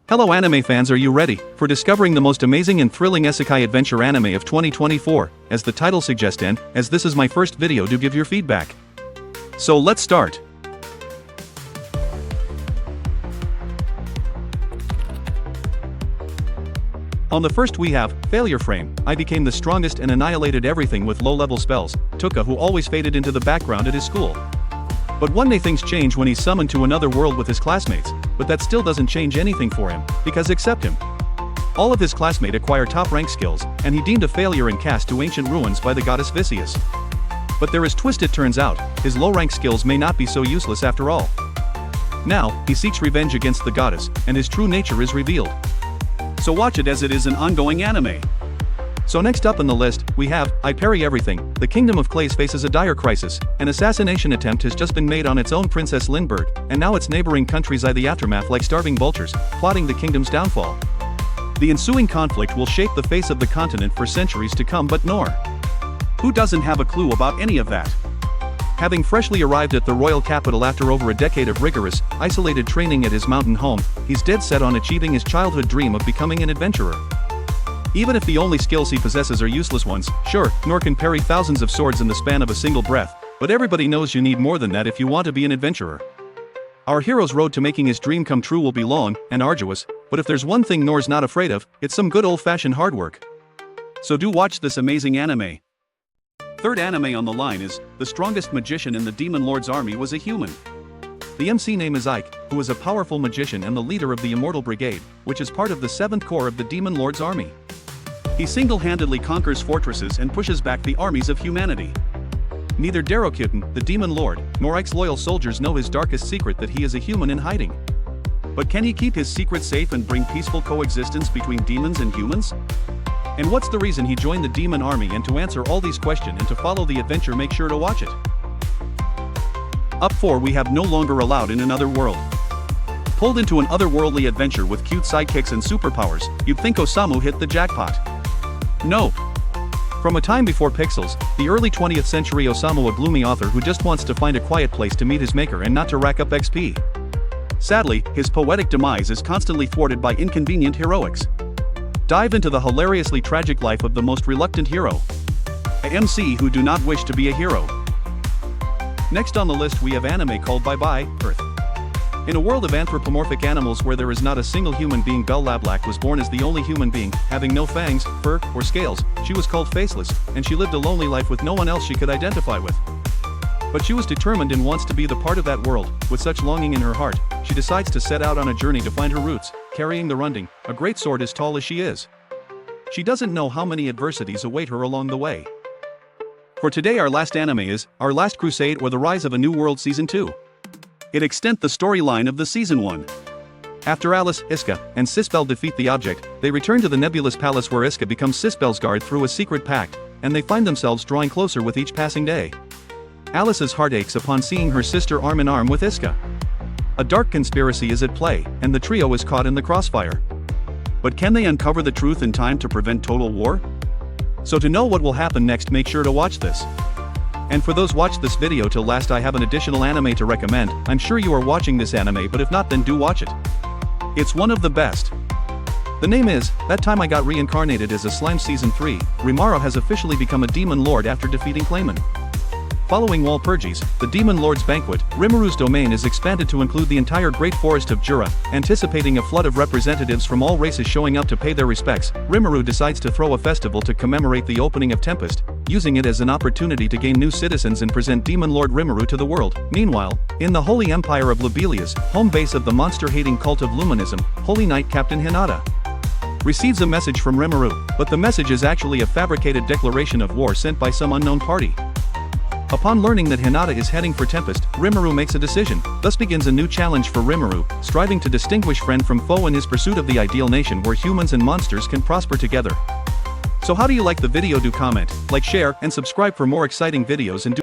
Hello anime fans, are you ready for discovering the most amazing and thrilling isekai adventure anime of 2024, as the title suggests, and as this is my first video, do give your feedback. So let's start. On the first we have Failure Frame. I became the strongest and annihilated everything with low-level spells. Tuka, who always faded into the background at his school. But one day things change when he's summoned to another world with his classmates, but that still doesn't change anything for him, because except him, all of his classmates acquire top-rank skills, and he deemed a failure and cast to ancient ruins by the goddess Vicious. But there is twist, it turns out, his low-rank skills may not be so useless after all. Now, he seeks revenge against the goddess, and his true nature is revealed. So watch it, as it is an ongoing anime. So next up on the list, we have I Parry Everything. The Kingdom of Clays faces a dire crisis. An assassination attempt has just been made on its own Princess Lindbergh, and now its neighboring countries eye the aftermath like starving vultures, plotting the kingdom's downfall. The ensuing conflict will shape the face of the continent for centuries to come, but nor. Who doesn't have a clue about any of that? Having freshly arrived at the royal capital after over a decade of rigorous, isolated training at his mountain home, he's dead set on achieving his childhood dream of becoming an adventurer. Even if the only skills he possesses are useless ones, sure, nor can parry thousands of swords in the span of a single breath, but everybody knows you need more than that if you want to be an adventurer. Our hero's road to making his dream come true will be long and arduous, but if there's one thing Nor's not afraid of, it's some good old-fashioned hard work. So do watch this amazing anime. Third anime on the line is The Strongest Magician in the Demon Lord's Army Was a Human. The MC name is Ike, who is a powerful magician and the leader of the Immortal Brigade, which is part of the 7th Corps of the Demon Lord's army. He single-handedly conquers fortresses and pushes back the armies of humanity. Neither Darokuten, the Demon Lord, nor Ike's loyal soldiers know his darkest secret, that he is a human in hiding. But can he keep his secret safe and bring peaceful coexistence between demons and humans? And what's the reason he joined the demon army? And to answer all these questions and to follow the adventure, make sure to watch it. Up 4 we have No Longer Allowed in Another World. Pulled into an otherworldly adventure with cute sidekicks and superpowers, you'd think Osamu hit the jackpot. No. From a time before pixels, the early 20th century Osamu, a gloomy author who just wants to find a quiet place to meet his maker and not to rack up XP. Sadly, his poetic demise is constantly thwarted by inconvenient heroics. Dive into the hilariously tragic life of the most reluctant hero. A MC who do not wish to be a hero. Next on the list we have anime called Bye Bye, Earth. In a world of anthropomorphic animals where there is not a single human being, Belle Lablak was born as the only human being, having no fangs, fur, or scales. She was called Faceless, and she lived a lonely life with no one else she could identify with. But she was determined and wants to be the part of that world. With such longing in her heart, she decides to set out on a journey to find her roots, carrying the Runding, a great sword as tall as she is. She doesn't know how many adversities await her along the way. For today our last anime is Our Last Crusade, or The Rise of a New World Season 2. It extends the storyline of the Season 1. After Alice, Iska, and Sisbel defeat the object, they return to the Nebulous Palace where Iska becomes Sisbel's guard through a secret pact, and they find themselves drawing closer with each passing day. Alice's heart aches upon seeing her sister arm in arm with Iska. A dark conspiracy is at play, and the trio is caught in the crossfire. But can they uncover the truth in time to prevent total war? So to know what will happen next, make sure to watch this. And for those watch this video till last, I have an additional anime to recommend. I'm sure you are watching this anime, but if not, then do watch it. It's one of the best. The name is That Time I Got Reincarnated as a Slime. Season 3, Rimaro has officially become a demon lord after defeating Clayman. Following Walpurgis, the Demon Lord's Banquet, Rimaru's domain is expanded to include the entire Great Forest of Jura. Anticipating a flood of representatives from all races showing up to pay their respects, Rimuru decides to throw a festival to commemorate the opening of Tempest, using it as an opportunity to gain new citizens and present Demon Lord Rimuru to the world. Meanwhile, in the Holy Empire of Lobelia's, home base of the monster-hating cult of Luminism, Holy Knight Captain Hinata receives a message from Rimuru, but the message is actually a fabricated declaration of war sent by some unknown party. Upon learning that Hinata is heading for Tempest, Rimuru makes a decision. Thus begins a new challenge for Rimuru, striving to distinguish friend from foe in his pursuit of the ideal nation where humans and monsters can prosper together. So how do you like the video? Do comment, like, share, and subscribe for more exciting videos, and do